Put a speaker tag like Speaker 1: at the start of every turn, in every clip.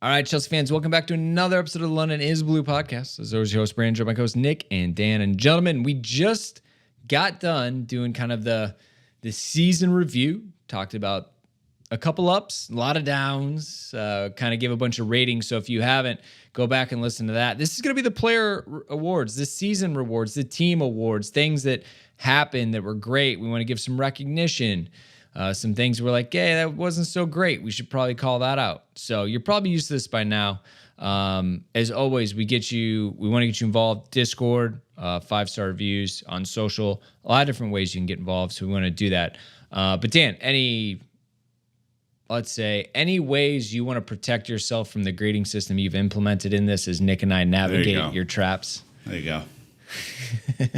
Speaker 1: All right, Chelsea fans, welcome back to another episode of the London is Blue podcast. As always, your host, Brandon, my co-host, Nick and Dan. And gentlemen, we just got done doing kind of the season review. Talked about a couple ups, a lot of downs, kind of gave a bunch of ratings. So if you haven't, go back and listen to that. This is going to be the player awards, the season rewards, the team awards, things that happened that were great. We want to give some recognition. Some things were like, hey, that wasn't so great. We should probably call that out. So you're probably used to this by now. As always, we want to get you involved. Discord, 5-star reviews on social, a lot of different ways you can get involved. So we want to do that. But Dan, any ways you want to protect yourself from the grading system you've implemented in this as Nick and I navigate your traps?
Speaker 2: There you go.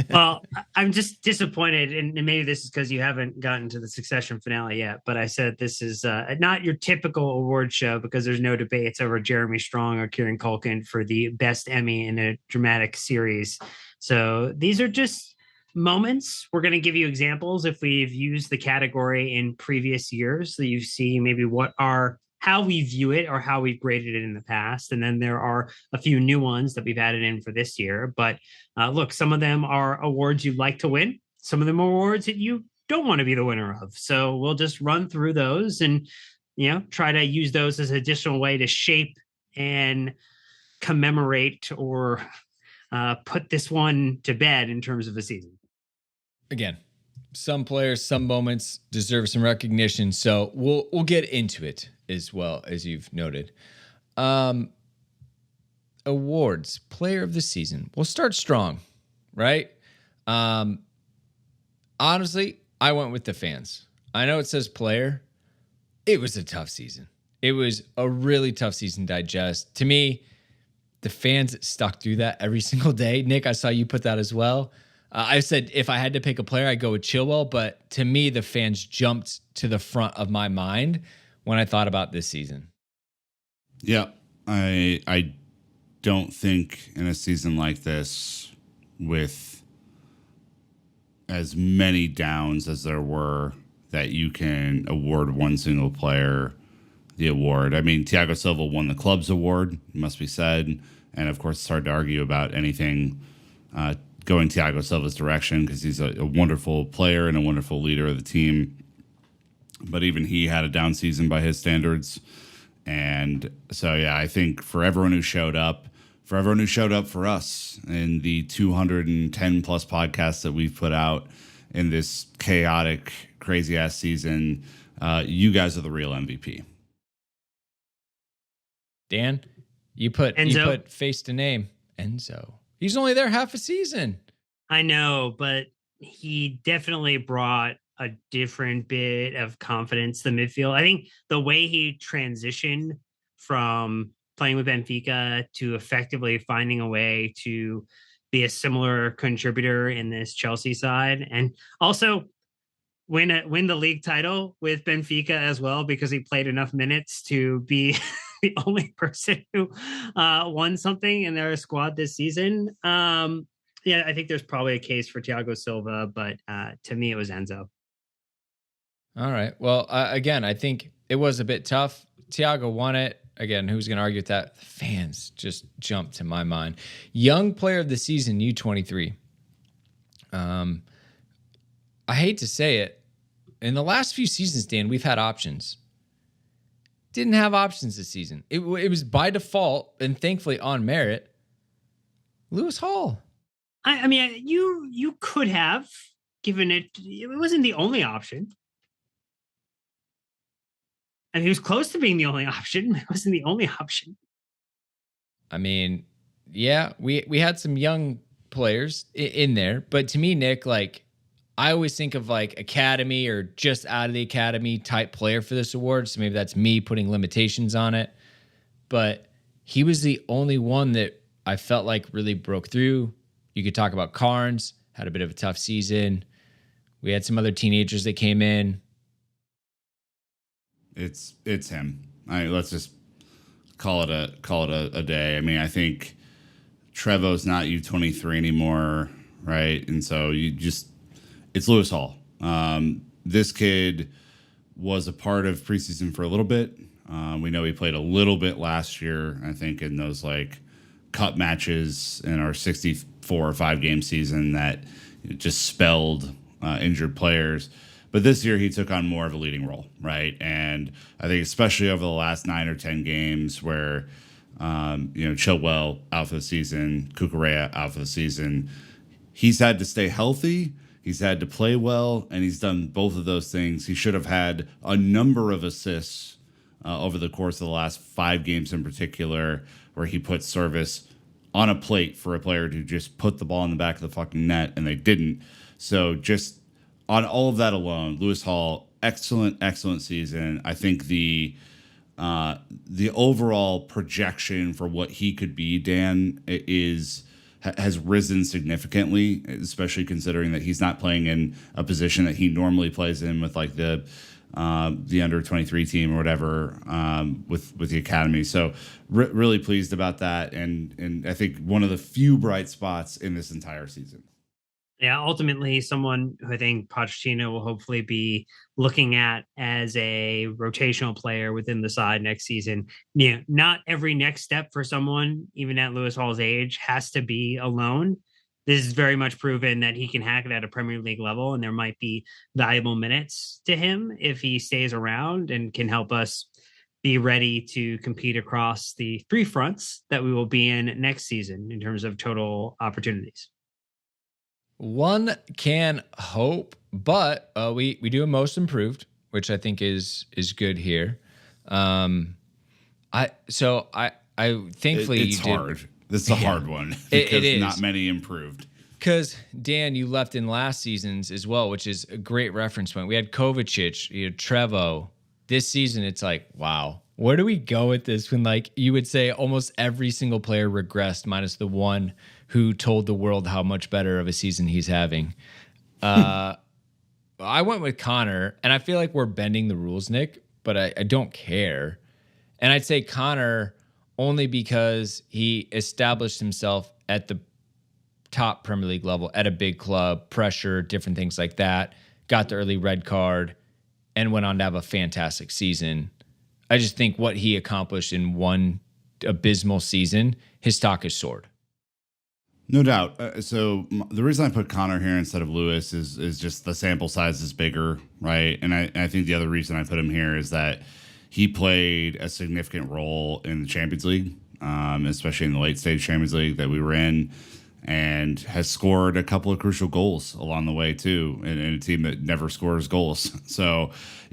Speaker 3: Well, I'm just disappointed, and maybe this is because you haven't gotten to the Succession finale yet, but I said this is not your typical award show because there's no debates over Jeremy Strong or Kieran Culkin for the best Emmy in a dramatic series. So these are just moments. We're going to give you examples if we've used the category in previous years, so you see maybe how we view it or how we've graded it in the past. And then there are a few new ones that we've added in for this year. But look, some of them are awards you'd like to win. Some of them are awards that you don't want to be the winner of. So we'll just run through those and, try to use those as an additional way to shape and commemorate or put this one to bed in terms of a season.
Speaker 1: Again, some players, some moments deserve some recognition. So we'll get into it as well, as you've noted. Awards, player of the season. We'll start strong, right? Honestly, I went with the fans. I know it says player. It was a tough season. It was a really tough season to digest. To me, the fans stuck through that every single day. Nick, I saw you put that as well. I said if I had to pick a player, I'd go with Chilwell. But to me, the fans jumped to the front of my mind when I thought about this season.
Speaker 2: Yeah, I don't think in a season like this, with as many downs as there were, that you can award one single player the award. I mean, Thiago Silva won the club's award, must be said. And of course, it's hard to argue about anything going Thiago Silva's direction because he's a wonderful player and a wonderful leader of the team. But even he had a down season by his standards. And so, yeah, I think for everyone who showed up for us in the 210 plus podcasts that we've put out in this chaotic, crazy ass season, you guys are the real MVP.
Speaker 1: Dan, you put face to name Enzo. He's only there half a season.
Speaker 3: I know, but he definitely brought a different bit of confidence to the midfield. I think the way he transitioned from playing with Benfica to effectively finding a way to be a similar contributor in this Chelsea side, and also win the league title with Benfica as well, because he played enough minutes to be the only person who won something in their squad this season. Yeah, I think there's probably a case for Thiago Silva, but to me, it was Enzo.
Speaker 1: All right. Well, again, I think it was a bit tough. Thiago won it. Again, who's going to argue with that? The fans just jumped to my mind. Young player of the season, U23. I hate to say it. In the last few seasons, Dan, we've had options. Didn't have options this season. It was by default and thankfully on merit. Lewis Hall.
Speaker 3: I mean, you could have given it. It wasn't the only option. And he was close to being the only option. It wasn't the only option.
Speaker 1: I mean, yeah, we had some young players in there, but to me, Nick, like, I always think of like academy or just out of the academy type player for this award. So maybe that's me putting limitations on it. But he was the only one that I felt like really broke through. You could talk about Carnes, had a bit of a tough season. We had some other teenagers that came in.
Speaker 2: It's him. Let's just call it a day. I mean, I think Trevo's not U23 anymore, right? And so it's Lewis Hall. This kid was a part of preseason for a little bit. We know he played a little bit last year, I think, in those like cup matches in our 64 or 5-game season that just spelled injured players. But this year he took on more of a leading role, right? And I think especially over the last 9 or 10 games where, Chilwell out for the season, Cucurella out for the season, he's had to stay healthy, he's had to play well, and he's done both of those things. He should have had a number of assists over the course of the last 5 games in particular, where he put service on a plate for a player to just put the ball in the back of the fucking net, and they didn't. So just on all of that alone, Lewis Hall, excellent season. I think the overall projection for what he could be, Dan, has risen significantly, especially considering that he's not playing in a position that he normally plays in with like the under 23 team or whatever, with the academy. So really pleased about that, and I think one of the few bright spots in this entire season.
Speaker 3: Yeah, ultimately, someone who I think Pochettino will hopefully be looking at as a rotational player within the side next season. Yeah, not every next step for someone, even at Lewis Hall's age, has to be alone. This is very much proven that he can hack it at a Premier League level, and there might be valuable minutes to him if he stays around and can help us be ready to compete across the 3 fronts that we will be in next season in terms of total opportunities.
Speaker 1: One can hope, but we do a most improved, which I think is good here. I thankfully
Speaker 2: it's hard. This is a hard one because it is. Not many improved.
Speaker 1: Because Dan, you left in last season's as well, which is a great reference point. We had Kovacic, you had Trevo. This season, it's like, wow, where do we go with this? When like you would say almost every single player regressed, minus the one who told the world how much better of a season he's having. I went with Connor, and I feel like we're bending the rules, Nick, but I don't care. And I'd say Connor only because he established himself at the top Premier League level at a big club, pressure, different things like that, got the early red card, and went on to have a fantastic season. I just think what he accomplished in one abysmal season, his stock has soared.
Speaker 2: No doubt. So the reason I put Connor here instead of Lewis is just the sample size is bigger, right? And I think the other reason I put him here is that he played a significant role in the Champions League, especially in the late stage Champions League that we were in, and has scored a couple of crucial goals along the way too, in a team that never scores goals. So,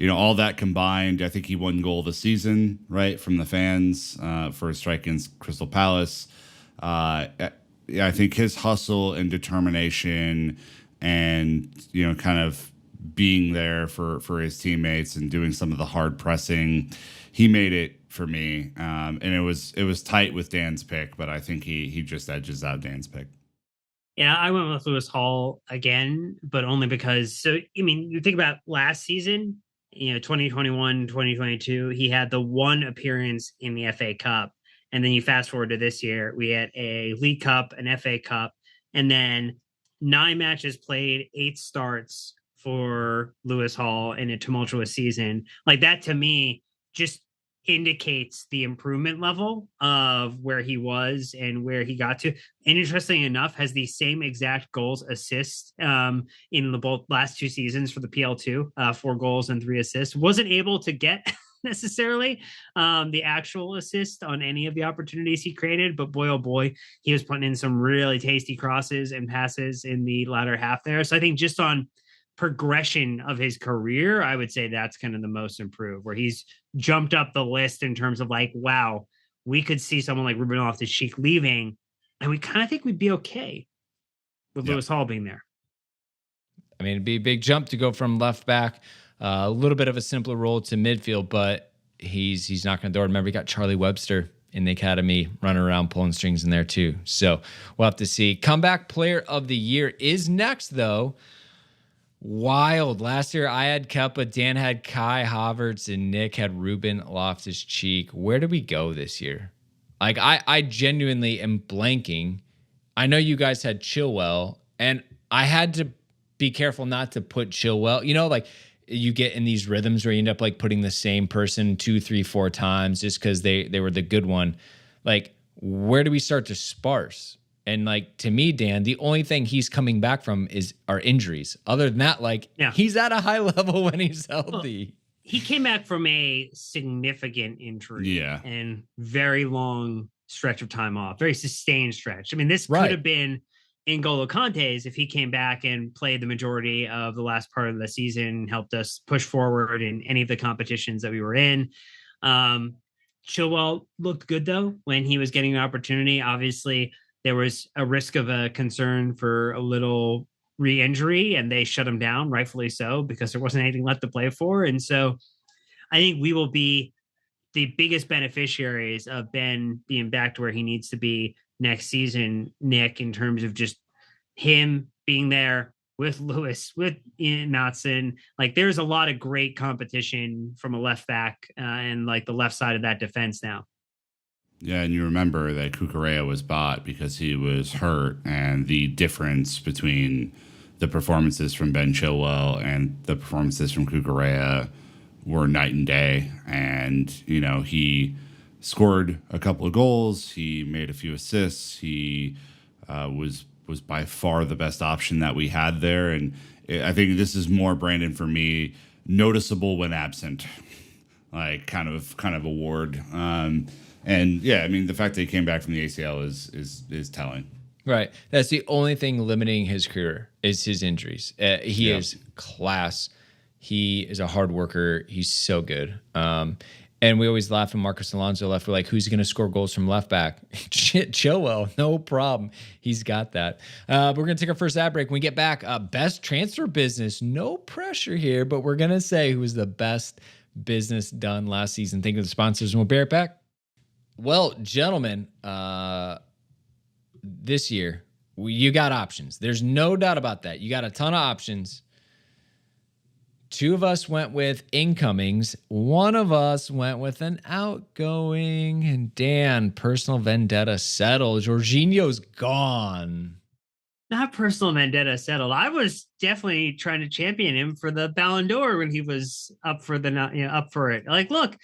Speaker 2: all that combined, I think he won goal of the season, right, from the fans for his strike against Crystal Palace. I think his hustle and determination and, kind of being there for his teammates and doing some of the hard pressing, he made it for me. And it was tight with Dan's pick, but I think he just edges out Dan's pick.
Speaker 3: Yeah, I went with Lewis Hall again, but only because, you think about last season, 2021, 2022, he had the one appearance in the FA Cup. And then you fast forward to this year, we had a League Cup, an FA Cup, and then 9 matches played, 8 starts for Lewis Hall in a tumultuous season. Like that to me just indicates the improvement level of where he was and where he got to. And interestingly enough, has the same exact goals, assists in the both last 2 seasons for the PL2, 4 goals and 3 assists. Wasn't able to get necessarily the actual assist on any of the opportunities he created, but boy, oh boy, he was putting in some really tasty crosses and passes in the latter half there. So I think just on progression of his career, I would say that's kind of the most improved, where he's jumped up the list in terms of like, wow, we could see someone like Ruben Loftus-Cheek leaving, and we kind of think we'd be okay with Lewis Hall being there.
Speaker 1: I mean, it'd be a big jump to go from left back, a little bit of a simpler role to midfield, but he's knocking on the door. Remember, we got Charlie Webster in the academy running around pulling strings in there too. So we'll have to see. Comeback player of the year is next, though. Wild. Last year I had Kepa, Dan had Kai Havertz, and Nick had Ruben Loftus-Cheek. Where do we go this year? Like I genuinely am blanking. I know you guys had Chilwell, and I had to be careful not to put Chilwell. you get in these rhythms where you end up like putting the same person 2, 3, 4 times just because they were the good one. Like, where do we start to sparse? And like, to me, Dan, the only thing he's coming back from are injuries. Other than that, like, he's at a high level when he's healthy.
Speaker 3: Well, he came back from a significant injury and very long stretch of time off, very sustained stretch. I mean, this could have been N'Golo Kante's if he came back and played the majority of the last part of the season, helped us push forward in any of the competitions that we were in. Chilwell looked good, though, when he was getting an opportunity. Obviously, there was a risk of a concern for a little re-injury, and they shut him down, rightfully so, because there wasn't anything left to play for. And so I think we will be the biggest beneficiaries of Ben being back to where he needs to be next season, Nick, in terms of just him being there with Lewis, with Ian Matson. Like, there's a lot of great competition from a left back and like the left side of that defense now.
Speaker 2: Yeah, and you remember that Cucurella was bought because he was hurt, and the difference between the performances from Ben Chilwell and the performances from Cucurella were night and day. And, you know, he scored a couple of goals. He made a few assists. He was by far the best option that we had there. And I think this is more, Brandon, for me, noticeable when absent, like kind of award. And yeah, I mean, the fact that he came back from the ACL is telling. Right.
Speaker 1: That's the only thing limiting his career is his injuries. He is class. He is a hard worker. He's so good. And we always laugh when Marcos Alonso left. We're like, who's going to score goals from left back? Chilwell, no problem. He's got that. But we're going to take our first ad break. When we get back, best transfer business. No pressure here, but we're going to say who was the best business done last season. Think of the sponsors, and we'll be right back. Well, gentlemen, this year, you got options. There's no doubt about that. You got a ton of options. 2 of us went with incomings. 1 of us went with an outgoing. And Dan, personal vendetta settled. Jorginho's gone.
Speaker 3: Not personal vendetta settled. I was definitely trying to champion him for the Ballon d'Or when he was up for it. Like, look,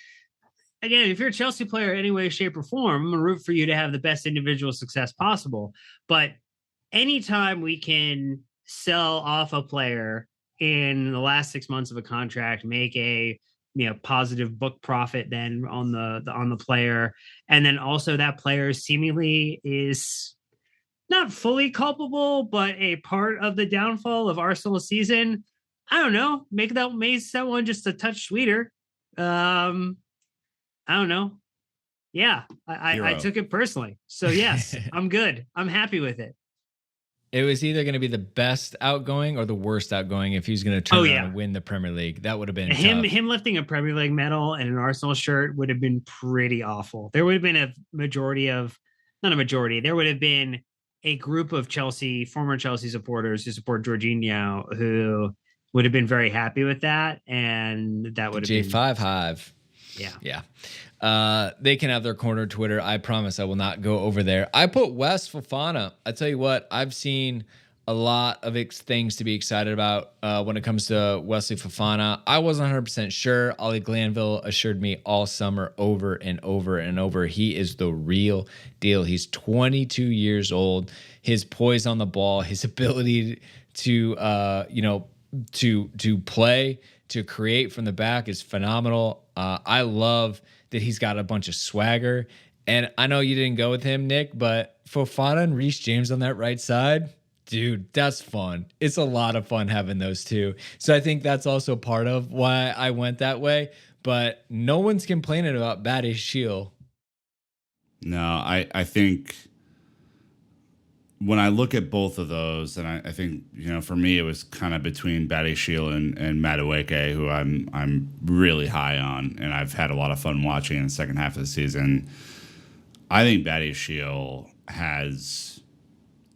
Speaker 3: again, if you're a Chelsea player in any way, shape, or form, I'm going to root for you to have the best individual success possible. But anytime we can sell off a player in the last 6 months of a contract, make a positive book profit then on the player, and then also that player seemingly is not fully culpable, but a part of the downfall of Arsenal's season. I don't know. Make that one just a touch sweeter. I don't know. Yeah, I took it personally. So yes, I'm good. I'm happy with it.
Speaker 1: It was either going to be the best outgoing or the worst outgoing if he was going to turn around and win the Premier League. That would have been
Speaker 3: him.
Speaker 1: Tough.
Speaker 3: Him lifting a Premier League medal and an Arsenal shirt would have been pretty awful. There would have been there would have been a group of former Chelsea supporters who support Jorginho who would have been very happy with that, and that would have been
Speaker 1: J5 Hive. Yeah. They can have their corner Twitter. I promise I will not go over there. I put Wes Fofana. I tell you what, I've seen a lot of things to be excited about when it comes to Wesley Fofana. I wasn't 100% sure. Ollie Glanville assured me all summer over and over and over. He is the real deal. He's 22 years old. His poise on the ball, his ability to play, to create from the back is phenomenal. I love that he's got a bunch of swagger. And I know you didn't go with him, Nick, but Fofana and Reece James on that right side, dude, that's fun. It's a lot of fun having those two. So I think that's also part of why I went that way. But no one's complaining about Badiashile.
Speaker 2: No, I think when I look at both of those, and I think, for me, it was kind of between Badiashile and Madueke, who I'm really high on, and I've had a lot of fun watching in the second half of the season. I think Badiashile has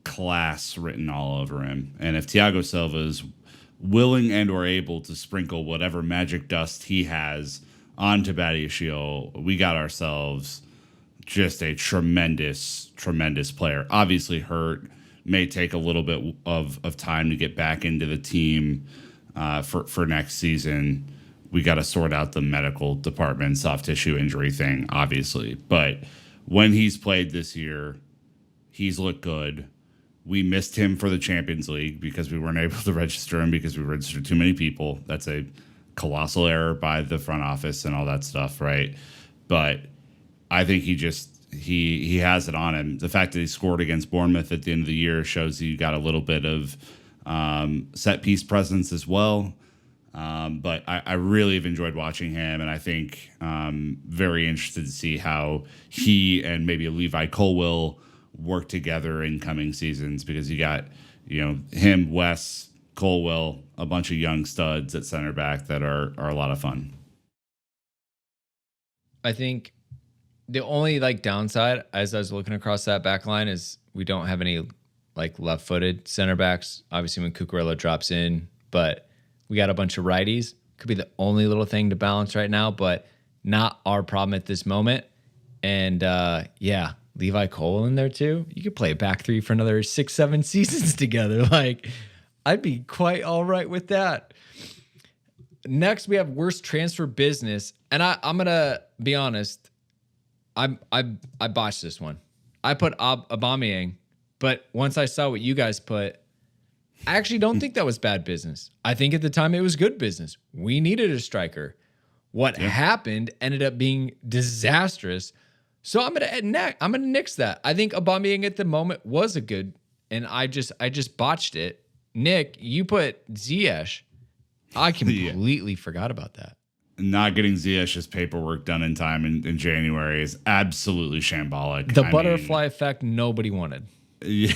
Speaker 2: class written all over him, and if Thiago Silva is willing and or able to sprinkle whatever magic dust he has onto Badiashile, we got ourselves just a tremendous player. Obviously hurt, may take a little bit of time to get back into the team. for next season. We got to sort out the medical department soft tissue injury thing, obviously. But when he's played this year, he's looked good. We missed him for the Champions League because we weren't able to register him because we registered too many people. That's a colossal error by the front office and all that stuff, right? But I think he has it on him. The fact that he scored against Bournemouth at the end of the year shows you got a little bit of set piece presence as well. But I really have enjoyed watching him, and I think very interested to see how he and maybe Levi Colwill work together in coming seasons, because you got, him, Wes, Colwill, a bunch of young studs at center back that are a lot of fun.
Speaker 1: I think the only downside as I was looking across that back line is we don't have any left-footed center backs. Obviously when Cucurella drops in, but we got a bunch of righties. Could be the only little thing to balance right now, but not our problem at this moment. And Levi Cole in there too. You could play a back three for another 6-7 seasons together. I'd be quite all right with that. Next, we have worst transfer business. And I'm gonna be honest, I botched this one. I put Aubameyang, but once I saw what you guys put, I actually don't think that was bad business. I think at the time it was good business. We needed a striker. What happened ended up being disastrous. So I'm gonna nix that. I think Aubameyang at the moment was a good, and I just botched it. Nick, you put Ziyech. I completely forgot about that.
Speaker 2: Not getting Ziyech's paperwork done in time in January is absolutely shambolic.
Speaker 1: The butterfly effect nobody wanted.
Speaker 2: Yeah.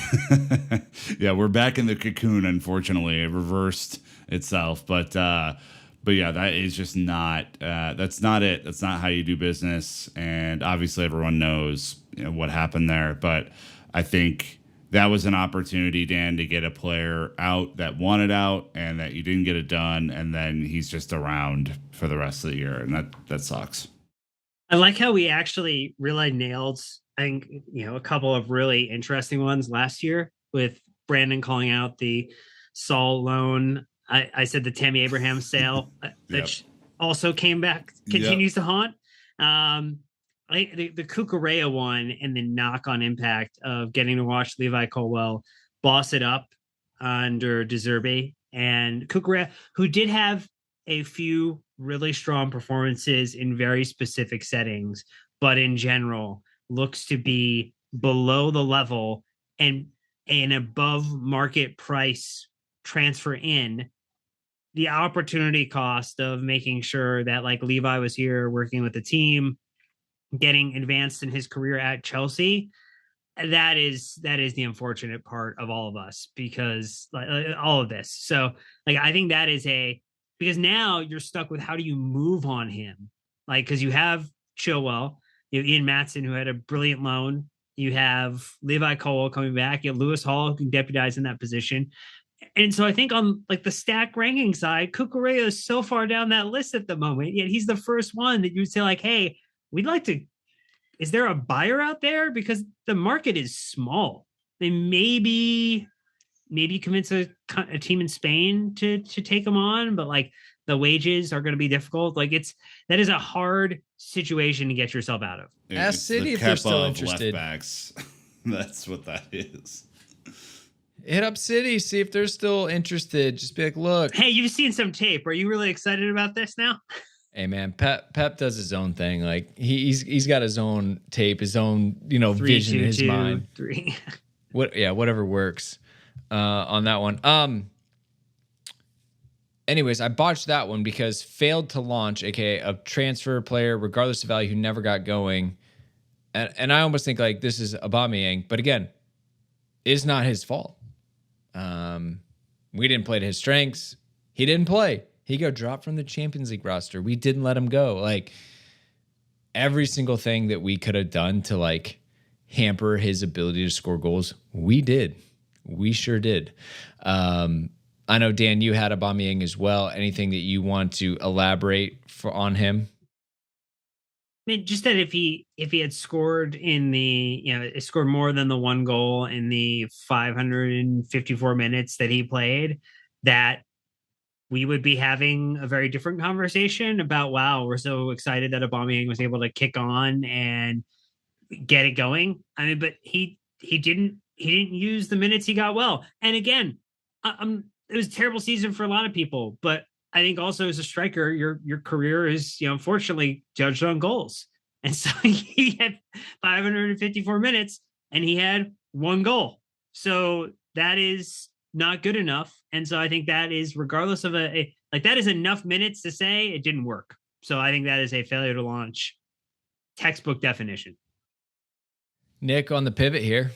Speaker 2: Yeah, we're back in the cocoon, unfortunately. It reversed itself. But yeah, that is just not that's not it. That's not how you do business. And obviously everyone knows what happened there. But I think that was an opportunity, Dan, to get a player out that wanted out and that you didn't get it done, and then he's just around for the rest of the year, and that sucks.
Speaker 3: I like how we actually really nailed, I think, a couple of really interesting ones last year with Brandon calling out the Saul loan. I said the Tammy Abraham sale that also came back, continues to haunt. The Cucurella one and the knock-on impact of getting to watch Levi Colwill boss it up under De Zerbi, and Cucurella, who did have a few really strong performances in very specific settings, but in general looks to be below the level and an above market price transfer in. The opportunity cost of making sure that Levi was here working with the team, getting advanced in his career at Chelsea, that is the unfortunate part of all of us, because all of this. So I think that is because now you're stuck with how do you move on him? Because you have Chilwell, you have Ian Maatson, who had a brilliant loan. You have Levi Colwill coming back. You have Lewis Hall, who can deputize in that position. And so I think on the stack ranking side, Cucurella is so far down that list at the moment, yet he's the first one that you would say hey, we'd like to, is there a buyer out there? Because the market is small. They maybe convince a team in Spain to take him on, but the wages are going to be difficult. That is a hard situation to get yourself out of.
Speaker 1: Ask City if they're still interested.
Speaker 2: Left backs. That's what that is.
Speaker 1: Hit up City, see if they're still interested. Just be look.
Speaker 3: Hey, you've seen some tape. Are you really excited about this now?
Speaker 1: Hey man, Pep does his own thing. He's got his own tape, his own vision in his mind. Whatever works on that one. Anyways, I botched that one because failed to launch, aka a transfer player, regardless of value, who never got going. And I almost think this is Aubameyang, but again, it's not his fault. We didn't play to his strengths. He didn't play. He got dropped from the Champions League roster. We didn't let him go. Every single thing that we could have done to hamper his ability to score goals, we did. We sure did. I know, Dan, you had Aubameyang as well. Anything that you want to elaborate on him?
Speaker 3: I mean, just that if he had scored in scored more than the one goal in the 554 minutes that he played, that we would be having a very different conversation about, wow, we're so excited that Aubameyang was able to kick on and get it going. I mean, but he didn't use the minutes he got well. And again, it was a terrible season for a lot of people, but I think also as a striker, your career is, unfortunately judged on goals. And so he had 554 minutes and he had one goal. So that is not good enough. And so I think that is, regardless of that is enough minutes to say it didn't work. So I think that is a failure to launch, textbook definition.
Speaker 1: Nick on the pivot here.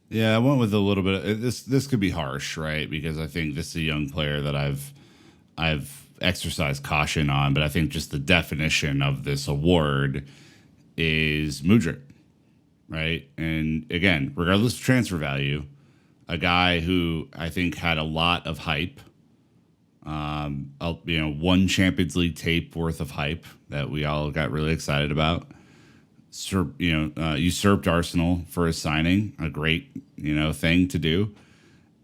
Speaker 2: Yeah, I went with a little bit of, this could be harsh, right? Because I think this is a young player that I've exercised caution on, but I think just the definition of this award is Mudryk, right? And again, regardless of transfer value, a guy who I think had a lot of hype, one Champions League tape worth of hype that we all got really excited about. Usurped Arsenal for his signing, a great, thing to do,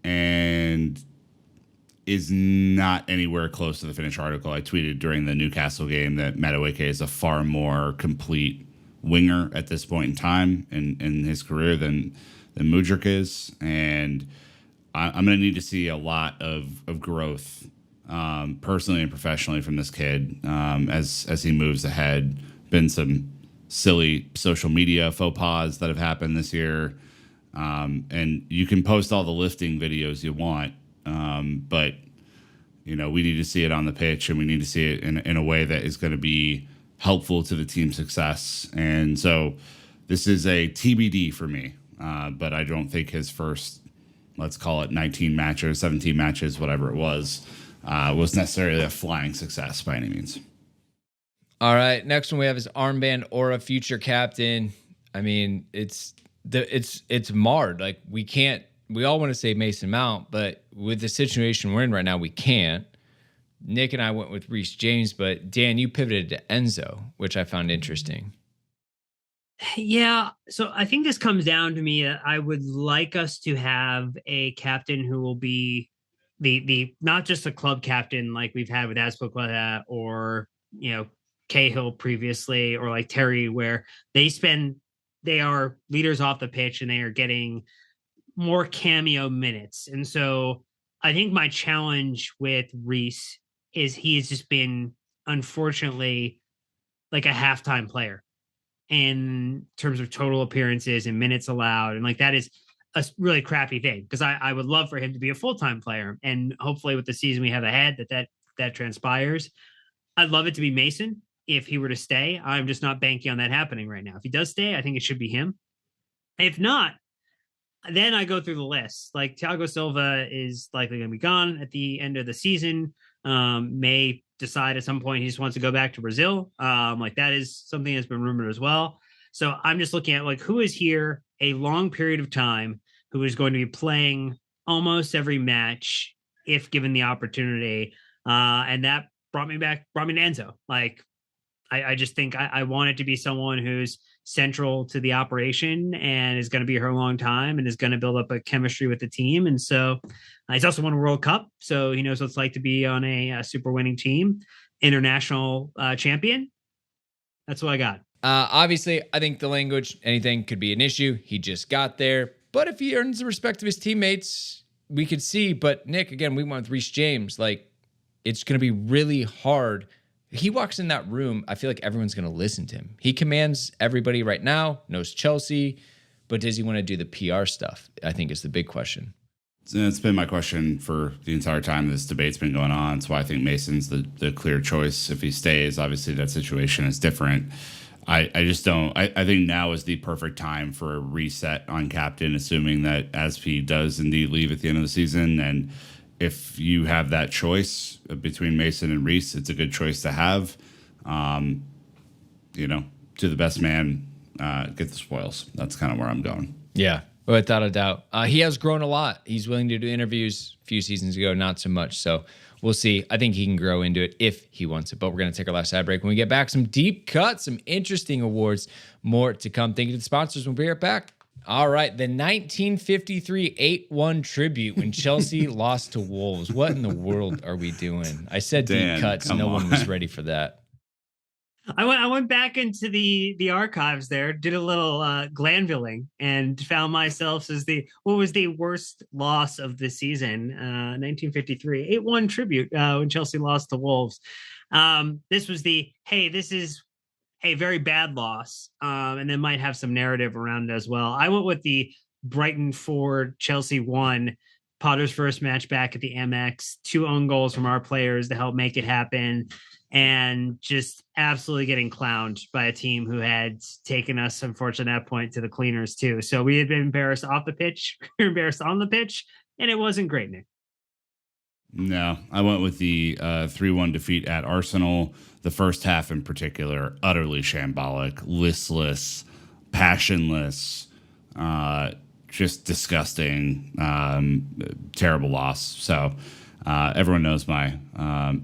Speaker 2: and is not anywhere close to the finished article. I tweeted during the Newcastle game that Madueke is a far more complete winger at this point in time in his career than Mudryk is, and I'm going to need to see a lot of growth, personally and professionally, from this kid as he moves ahead. Been some silly social media faux pas that have happened this year, and you can post all the lifting videos you want, but we need to see it on the pitch, and we need to see it in a way that is going to be helpful to the team's success. And so this is a TBD for me, but I don't think his first, let's call it 19 matches, 17 matches, whatever it was necessarily a flying success by any means.
Speaker 1: All right, next one we have is armband or a future captain. I mean, it's marred. Like, we all want to say Mason Mount, but with the situation we're in right now, we can't. Nick and I went with Reece James, but Dan, you pivoted to Enzo, which I found interesting.
Speaker 3: Yeah, so I think this comes down to me. I would like us to have a captain who will be the not just a club captain like we've had with Azpilicueta or Cahill previously, or like Terry, where they are leaders off the pitch and they are getting more cameo minutes. And so I think my challenge with Reece is he has just been, unfortunately, like a halftime player in terms of total appearances and minutes allowed. And like, that is a really crappy thing, because I would love for him to be a full-time player. And hopefully with the season we have ahead, that transpires. I'd love it to be Mason if he were to stay. I'm just not banking on that happening right now. If he does stay, I think it should be him. If not, then I go through the list. Like, Thiago Silva is likely going to be gone at the end of the season. May decide at some point he just wants to go back to Brazil. Like, that is something that's been rumored as well. So I'm just looking at, like, who is here a long period of time, who is going to be playing almost every match if given the opportunity. And that brought me to Enzo. Like, I just think I want it to be someone who's central to the operation and is going to be here a long time and is going to build up a chemistry with the team. And so he's also won a World Cup, so he knows what it's like to be on a super winning team, international champion. That's what I got.
Speaker 1: Obviously, I think the language, anything could be an issue. He just got there. But if he earns the respect of his teammates, we could see. But Nick, again, we went with Reece James. Like, it's going to be really hard. He walks in that room, I feel like everyone's going to listen to him. He commands everybody right now, knows Chelsea, but does he want to do the PR stuff? I think is the big question.
Speaker 2: It's been my question for the entire time this debate's been going on. That's why I think Mason's the clear choice if he stays. Obviously, that situation is different. I just don't. I think now is the perfect time for a reset on captain, assuming that Aspi does indeed leave at the end of the season. And if you have that choice between Mason and Reece, it's a good choice to have. To the best man, get the spoils. That's kind of where I'm going.
Speaker 1: Yeah, without a doubt. He has grown a lot. He's willing to do interviews a few seasons ago, not so much. So we'll see. I think he can grow into it if he wants it. But we're going to take our last ad break. When we get back, some deep cuts, some interesting awards, more to come. Thank you to the sponsors. We'll be right back. All right, the 1953 8-1 tribute when Chelsea lost to Wolves. What in the world are we doing? I said
Speaker 2: Dan,
Speaker 1: deep cuts. No one was ready for that.
Speaker 3: I went back into the archives there, did a little glanduling, and found myself as what was the worst loss of the season, 1953 8-1 tribute when Chelsea lost to Wolves. This was this is a very bad loss, and then might have some narrative around it as well. I went with the Brighton 4, Chelsea 1, Potter's first match back at the MX, 2 own goals from our players to help make it happen, and just absolutely getting clowned by a team who had taken us, unfortunately, at that point to the cleaners too. So we had been embarrassed off the pitch, we were embarrassed on the pitch, and it wasn't great, Nick.
Speaker 2: No, I went with the 3-1 defeat at Arsenal. The first half in particular, utterly shambolic, listless, passionless, just disgusting, terrible loss. So everyone knows my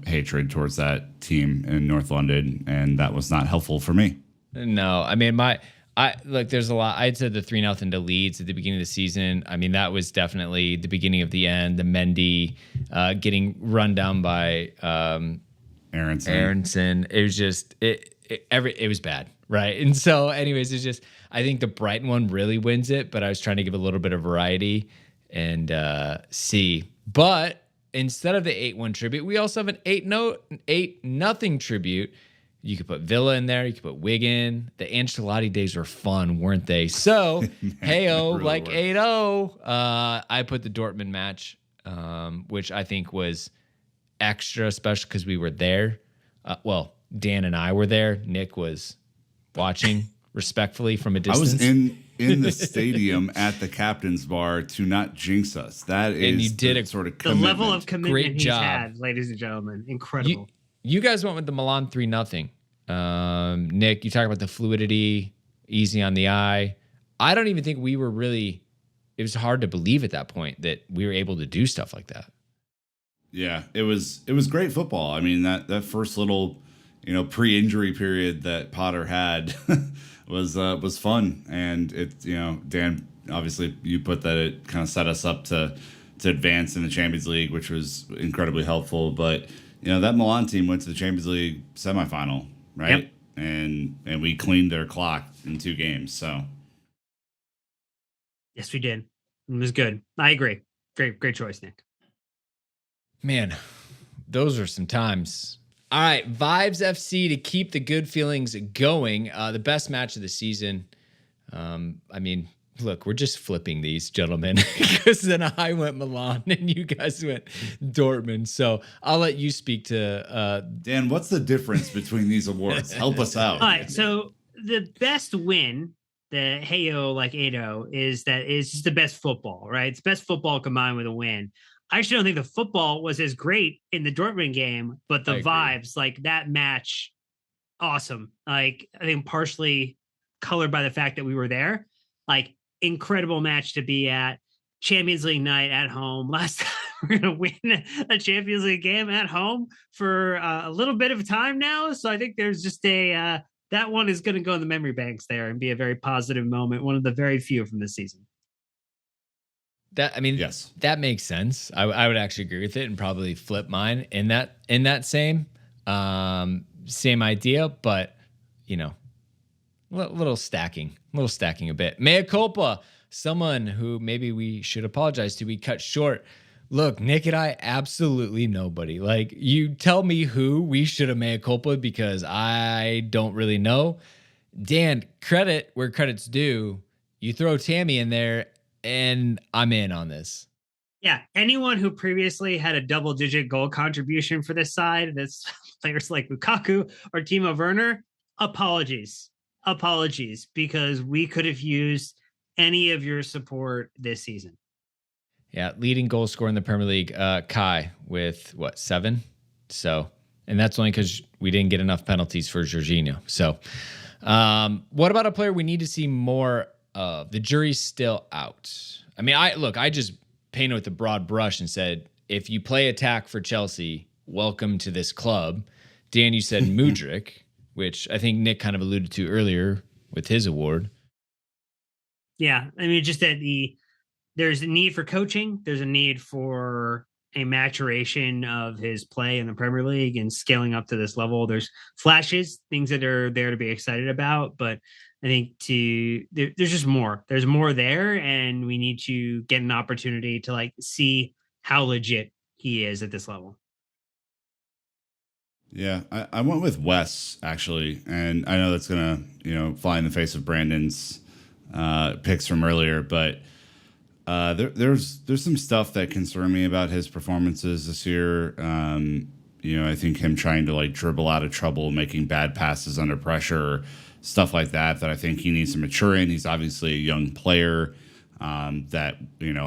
Speaker 2: hatred towards that team in North London, and that was not helpful for me.
Speaker 1: No, I mean, there's a lot. I'd said the 3-0 to Leeds at the beginning of the season. I mean, that was definitely the beginning of the end. The Mendy getting run down by Aronson. It was just it was bad, right? And so, anyways, it's just I think the Brighton one really wins it, but I was trying to give a little bit of variety and see. But instead of the 8-1 tribute, we also have an 8-0 tribute. You could put Villa in there. You could put Wigan. The Ancelotti days were fun, weren't they? So, hey-oh, really like 8-0. I put the Dortmund match, which I think was extra, especially because we were there. Well, Dan and I were there. Nick was watching respectfully from a distance.
Speaker 2: I was in the stadium at the captain's bar to not jinx us. That is,
Speaker 1: and you did a
Speaker 2: sort of
Speaker 3: the level of commitment
Speaker 1: Great
Speaker 3: he's
Speaker 1: job.
Speaker 3: had, ladies and gentlemen. Incredible.
Speaker 1: You guys went with the Milan 3-0. Nick, you talk about the fluidity, easy on the eye. I don't even think we were really. It was hard to believe at that point that we were able to do stuff like that.
Speaker 2: Yeah, it was great football. I mean, that first little, pre-injury period that Potter had was fun, and it, Dan, obviously you put that it kind of set us up to advance in the Champions League, which was incredibly helpful. But that Milan team went to the Champions League semifinal, right?
Speaker 3: Yep.
Speaker 2: And we cleaned their clock in 2 games. So
Speaker 3: yes, we did. It was good. I agree. Great choice, Nick.
Speaker 1: Man, those are some times. All right, Vibes FC to keep the good feelings going. The best match of the season. I mean, look, we're just flipping these, gentlemen, because then I went Milan and you guys went Dortmund. So I'll let you speak to
Speaker 2: Dan. What's the difference between these awards? Help us out.
Speaker 3: All right, so the best win, the Heyo like 8-0, is just the best football, right? It's best football combined with a win. I actually don't think the football was as great in the Dortmund game, but the vibes, like that match, awesome. Like, I think partially colored by the fact that we were there. Like, incredible match to be at. Champions League night at home. Last time we're going to win a Champions League game at home for a little bit of time now. So I think there's just that one is going to go in the memory banks there and be a very positive moment. One of the very few from this season.
Speaker 2: Yes,
Speaker 1: that makes sense. I would actually agree with it and probably flip mine in that same idea, but little stacking a bit. Mea culpa, someone who maybe we should apologize to. We cut short. Look, Nick and I, absolutely nobody. Like, you tell me who we should have mea culpa because I don't really know. Dan, credit where credit's due. You throw Tammy in there, and I'm in on this.
Speaker 3: Yeah, anyone who previously had a double-digit goal contribution for this side, that's players like Lukaku or Timo Werner, apologies, because we could have used any of your support this season.
Speaker 1: Yeah, leading goal scorer in the Premier League, Kai, with 7? So, and that's only because we didn't get enough penalties for Jorginho. So, what about a player we need to see more of? The jury's still out. I mean, I just painted with a broad brush and said, if you play attack for Chelsea, welcome to this club. Dan, you said Mudryk, which I think Nick kind of alluded to earlier with his award.
Speaker 3: Yeah, I mean, just that there's a need for coaching. There's a need for a maturation of his play in the Premier League and scaling up to this level. There's flashes, things that are there to be excited about, but I think there's just more. There's more there, and we need to get an opportunity to like see how legit he is at this level.
Speaker 2: Yeah, I went with Wes actually, and I know that's gonna fly in the face of Brandon's picks from earlier, but there's some stuff that concern me about his performances this year. I think him trying to like dribble out of trouble, making bad passes under pressure, stuff like that. That I think he needs to mature in. He's obviously a young player that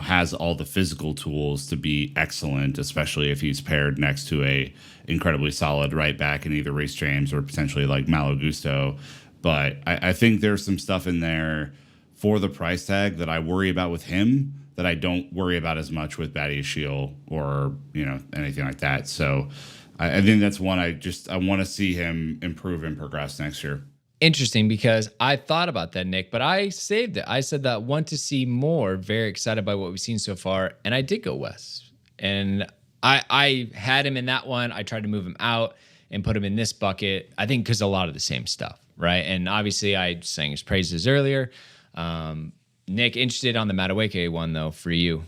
Speaker 2: has all the physical tools to be excellent, especially if he's paired next to a incredibly solid right back in either Reece James or potentially like Malo Gusto. But I think there's some stuff in there for the price tag that I worry about with him that I don't worry about as much with Badiashile or anything like that. So I think that's one I want to see him improve and progress next year.
Speaker 1: Interesting, because I thought about that, Nick, but I saved it. I said that want to see more, very excited by what we've seen so far, and I did go Wes. And I had him in that one. I tried to move him out and put him in this bucket, I think because a lot of the same stuff, right? And obviously I sang his praises earlier. Nick, interested on the Madueke one, though, for you.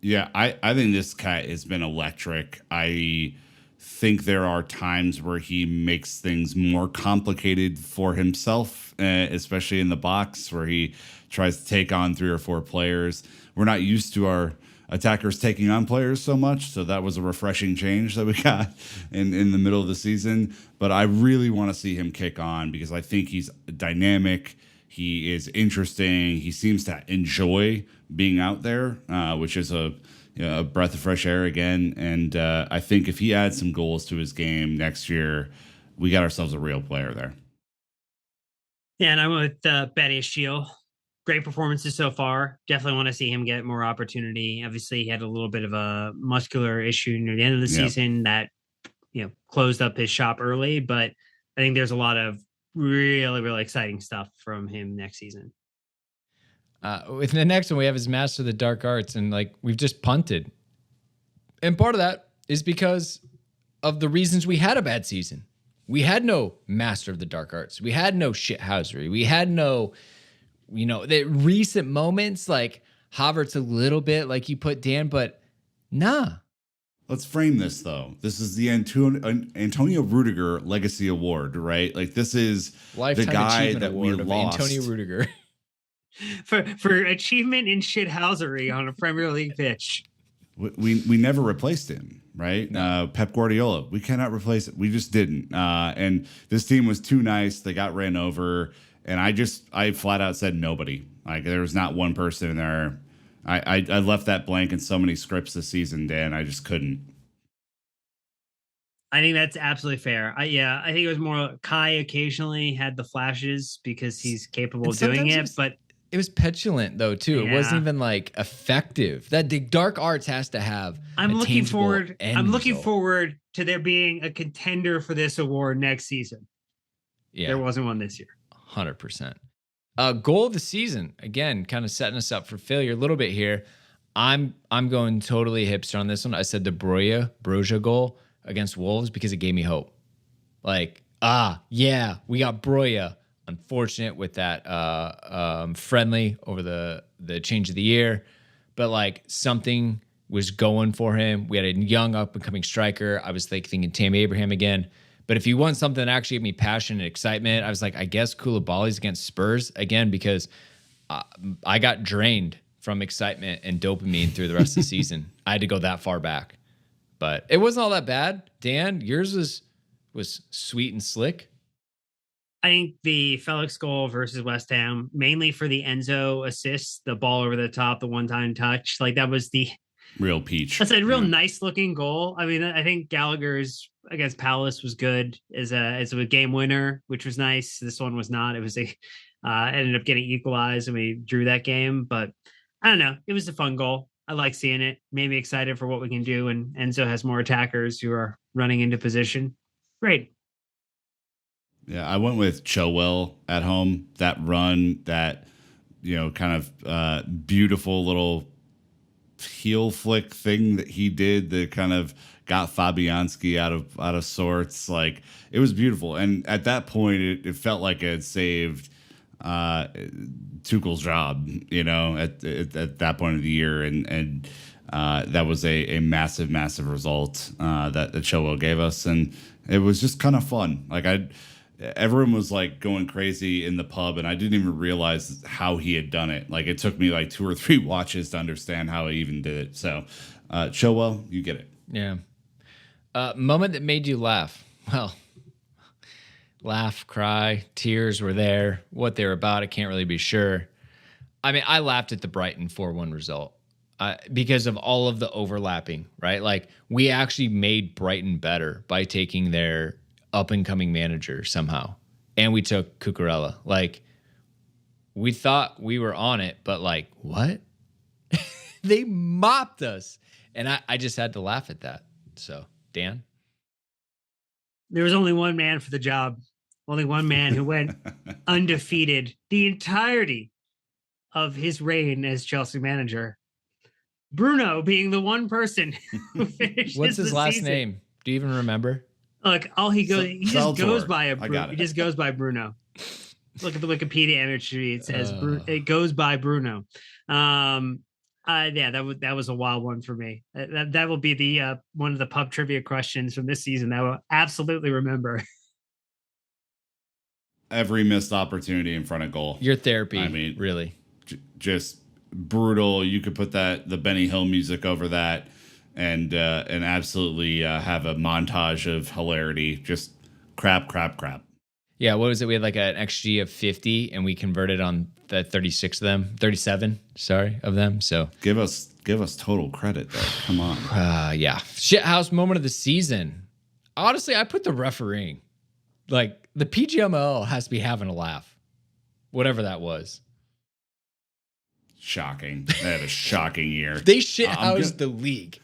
Speaker 2: Yeah, I think this cat has been electric. I think there are times where he makes things more complicated for himself, especially in the box where he tries to take on 3 or 4 players. We're not used to our attackers taking on players so much, so that was a refreshing change that we got in the middle of the season. But I really want to see him kick on because I think he's dynamic. He is interesting. He seems to enjoy being out there, which is a breath of fresh air again. And I think if he adds some goals to his game next year, we got ourselves a real player there.
Speaker 3: Yeah, and I went with Badiashile. Great performances so far. Definitely want to see him get more opportunity. Obviously, he had a little bit of a muscular issue near the end of the season that closed up his shop early. But I think there's a lot of really, really exciting stuff from him next season.
Speaker 1: With the next one, we have his Master of the Dark Arts, and like we've just punted. And part of that is because of the reasons we had a bad season. We had no Master of the Dark Arts. We had no shithousery. We had no, the recent moments like Havertz a little bit, like you put Dan, but nah.
Speaker 2: Let's frame this though. This is the Antonio Rudiger Legacy Award, right? Like this is
Speaker 1: Lifetime
Speaker 2: the guy
Speaker 1: Achievement
Speaker 2: that
Speaker 1: Award
Speaker 2: we
Speaker 1: of
Speaker 2: lost.
Speaker 1: Antonio Rudiger.
Speaker 3: For achievement in shithousery on a Premier League pitch.
Speaker 2: We never replaced him, right? No. Pep Guardiola, we cannot replace it. We just didn't. And this team was too nice. They got ran over. And I flat out said nobody. Like there was not one person in there. I left that blank in so many scripts this season, Dan. I just couldn't.
Speaker 3: I think that's absolutely fair. I think it was more Kai occasionally had the flashes because he's capable of doing it, but
Speaker 1: it was petulant though too. Yeah. It wasn't even like effective. That the dark arts has to have.
Speaker 3: I'm looking forward to there being a contender for this award next season. Yeah, there wasn't one this year.
Speaker 1: 100%. Goal of the season, again, kind of setting us up for failure a little bit here. I'm going totally hipster on this one. I said the Broja goal against Wolves because it gave me hope. Like, yeah, we got Broja. Unfortunate with that friendly over the change of the year, but like something was going for him. We had a young up and coming striker. I was thinking Tammy Abraham again. But if you want something that actually gave me passion and excitement, I was like, I guess Koulibaly's against Spurs again because I got drained from excitement and dopamine through the rest of the season. I had to go that far back, but it wasn't all that bad. Dan, yours was sweet and slick.
Speaker 3: I think the Felix goal versus West Ham, mainly for the Enzo assist, the ball over the top, the one-time touch, like that was the
Speaker 2: real peach.
Speaker 3: That's a real nice looking goal. I mean, I think Gallagher's against Palace was good as a game winner, which was nice. This one was not. It was ended up getting equalized and we drew that game. But I don't know. It was a fun goal. I like seeing it. Made me excited for what we can do. And Enzo has more attackers who are running into position. Great.
Speaker 2: Yeah, I went with Chilwell at home. That run, that kind of beautiful little heel flick thing that he did that kind of got Fabianski out of sorts. Like, it was beautiful. And at that point, it felt like it had saved Tuchel's job, at that point of the year. And that was a massive, massive result that Chilwell gave us. And it was just kind of fun. Like, everyone was like going crazy in the pub, and I didn't even realize how he had done it. Like, it took me like 2 or 3 watches to understand how he even did it. So, Chilwell, you get it.
Speaker 1: Yeah. Moment that made you laugh. Well, laugh, cry, tears were there. What they were about, I can't really be sure. I mean, I laughed at the Brighton 4-1 result because of all of the overlapping, right? Like, we actually made Brighton better by taking their up-and-coming manager somehow. And we took Cucurella. Like, we thought we were on it, but like, what? They mopped us. And I just had to laugh at that. So, Dan?
Speaker 3: There was only one man for the job. Only one man who went undefeated the entirety of his reign as Chelsea manager. Bruno being the one person who finished.
Speaker 1: What's his last
Speaker 3: season.
Speaker 1: name? Do you even remember?
Speaker 3: Look, all he goes, he just goes by
Speaker 2: Bruno.
Speaker 3: He just goes by Bruno. Look at the Wikipedia entry. It says it goes by Bruno. Yeah, that was a wild one for me. That will be the one of the pub trivia questions from this season that I will absolutely remember.
Speaker 2: Every missed opportunity in front of goal.
Speaker 1: Your therapy,
Speaker 2: I mean,
Speaker 1: really.
Speaker 2: Just brutal. You could put the Benny Hill music over that, and absolutely have a montage of hilarity. Just crap.
Speaker 1: Yeah, what was it? We had like an XG of 50, and we converted on the 37, sorry, of them. So
Speaker 2: give us total credit there. Come on.
Speaker 1: Yeah. Shithouse moment of the season. Honestly, I put the refereeing. Like, the PGML has to be having a laugh, whatever that was.
Speaker 2: Shocking. They had a shocking year.
Speaker 1: They shithoused the league.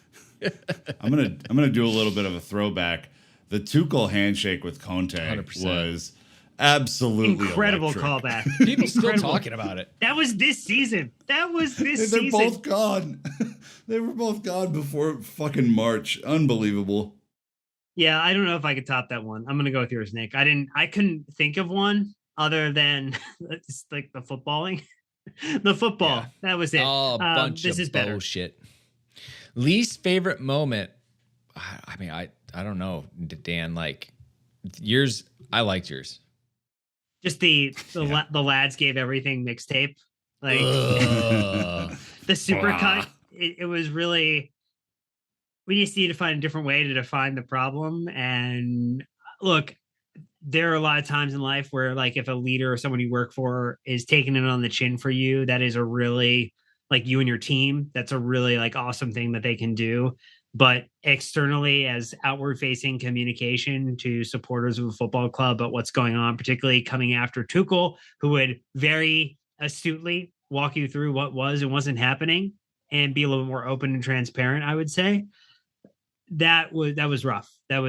Speaker 2: I'm gonna do a little bit of a throwback. The Tuchel handshake with Conte
Speaker 1: 100%.
Speaker 2: was absolutely
Speaker 3: incredible
Speaker 2: electric.
Speaker 3: callback.
Speaker 1: People still talking about it.
Speaker 3: That was this season.
Speaker 2: They're both gone. They were both gone before fucking March. Unbelievable.
Speaker 3: Yeah, I don't know if I could top that one. I'm gonna go with yours, Nick. I couldn't think of one other than it's like the footballing. The football. Yeah. That was it.
Speaker 1: Oh, a bunch
Speaker 3: this
Speaker 1: of
Speaker 3: is better.
Speaker 1: Bullshit. Least favorite moment. I mean, I don't know, Dan. Like, yours. I liked yours.
Speaker 3: Just the lads gave everything mixtape. Like the super cut. It was really. We just need to find a different way to define the problem. And look, there are a lot of times in life where, like, if a leader or someone you work for is taking it on the chin for you, that is a really, like, you and your team, that's a really, like, awesome thing that they can do. But externally, as outward facing communication to supporters of a football club about what's going on, particularly coming after Tuchel, who would very astutely walk you through what was and wasn't happening and be a little bit more open and transparent, I would say. That was rough. That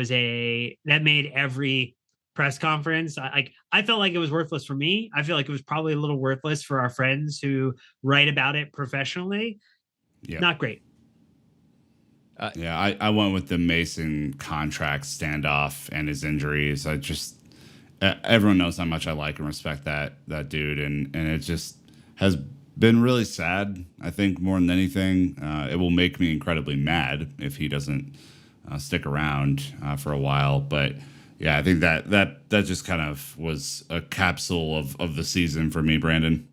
Speaker 3: made every press conference. I felt like it was worthless for me. I feel like it was probably a little worthless for our friends who write about it professionally. Yeah. Not great.
Speaker 2: I went with the Mason contract standoff and his injuries. I just everyone knows how much I like and respect that dude, and it just has been really sad. I think more than anything, it will make me incredibly mad if he doesn't stick around for a while. But yeah, I think that just kind of was a capsule of the season for me, Brandon.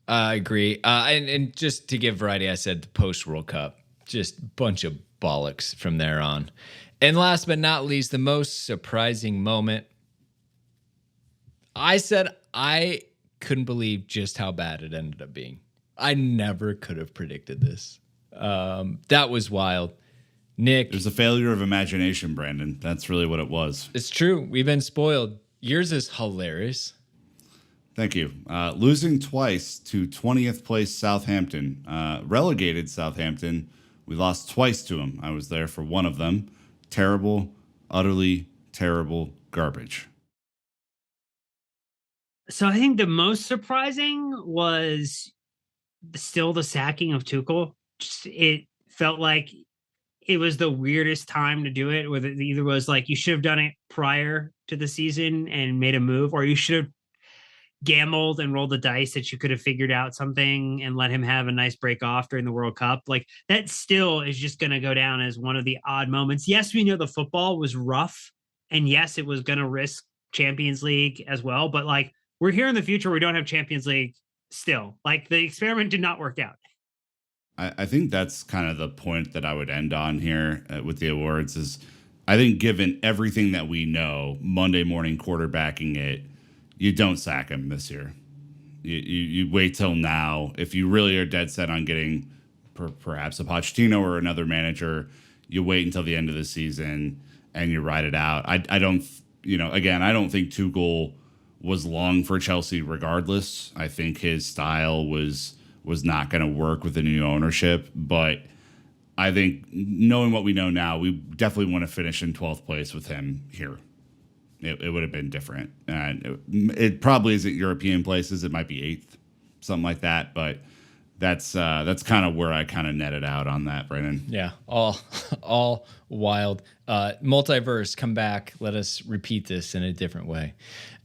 Speaker 1: I agree. And just to give variety, I said the post World Cup, just bunch of bollocks from there on. And last but not least, the most surprising moment. I said I couldn't believe just how bad it ended up being. I never could have predicted this. That was wild. Nick.
Speaker 2: It was a failure of imagination, Brandon. That's really what it was.
Speaker 1: It's true. We've been spoiled. Yours is hilarious.
Speaker 2: Thank you. Losing twice to 20th place Southampton. Relegated Southampton. We lost twice to them. I was there for one of them. Terrible, utterly terrible garbage.
Speaker 3: So I think the most surprising was still the sacking of Tuchel, it felt like it was the weirdest time to do it. Whether it either was like you should have done it prior to the season and made a move, or you should have gambled and rolled the dice that you could have figured out something and let him have a nice break off during the World Cup. Like that still is just going to go down as one of the odd moments. Yes, we know the football was rough, and yes, it was going to risk Champions League as well. But like we're here in the future, we don't have Champions League still. Like the experiment did not work out.
Speaker 2: I think that's kind of the point that I would end on here with the awards is I think given everything that we know, Monday morning quarterbacking it, you don't sack him this year. You wait till now. If you really are dead set on getting perhaps a Pochettino or another manager, you wait until the end of the season and you ride it out. I don't, again, I don't think Tuchel was long for Chelsea regardless. I think his style was not going to work with the new ownership. But I think knowing what we know now, we definitely want to finish in 12th place with him here. It would have been different. And it probably isn't European places. It might be 8th, something like that. But that's kind of where I kind of netted out on that, Brandon.
Speaker 1: Yeah, all wild. Multiverse, come back. Let us repeat this in a different way.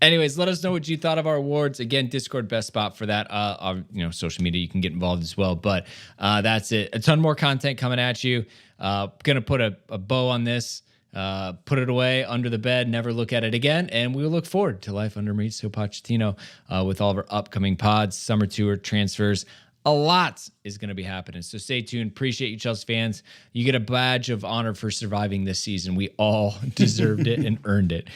Speaker 1: Anyways, let us know what you thought of our awards. Again, Discord, best spot for that. Social media, you can get involved as well. But that's it. A ton more content coming at you. Gonna put a bow on this. Put it away under the bed, never look at it again, and we look forward to life under Mauricio Pochettino with all of our upcoming pods, summer tour, transfers. A lot is going to be happening, so stay tuned. Appreciate you, Chelsea fans. You get a badge of honor for surviving this season. We all deserved it and earned it,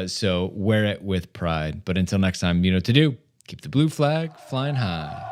Speaker 1: so wear it with pride. But until next time, you know what to do. Keep the blue flag flying high.